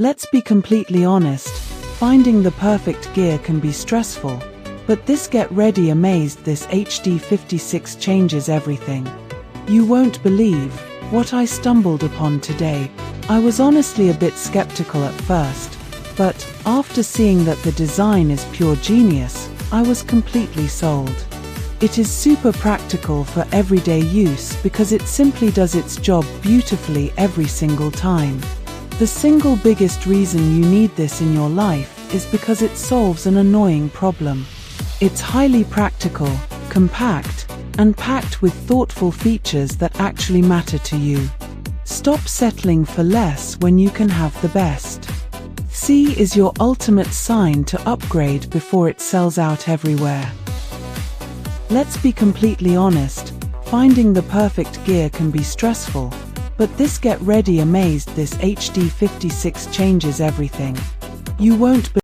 Let's be completely honest, finding the perfect gear can be stressful, but this get ready amazed this HD56 changes everything. You won't believe what I stumbled upon today. I was honestly a bit skeptical at first, but after seeing that the design is pure genius, I was completely sold. It is super practical for everyday use because it simply does its job beautifully every single time. The single biggest reason you need this in your life is because it solves an annoying problem. It's highly practical, compact, and packed with thoughtful features that actually matter to you. Stop settling for less when you can have the best. C is your ultimate sign to upgrade before it sells out everywhere. Let's be completely honest, finding the perfect gear can be stressful, but this get ready amazed this HD56 changes everything. You won't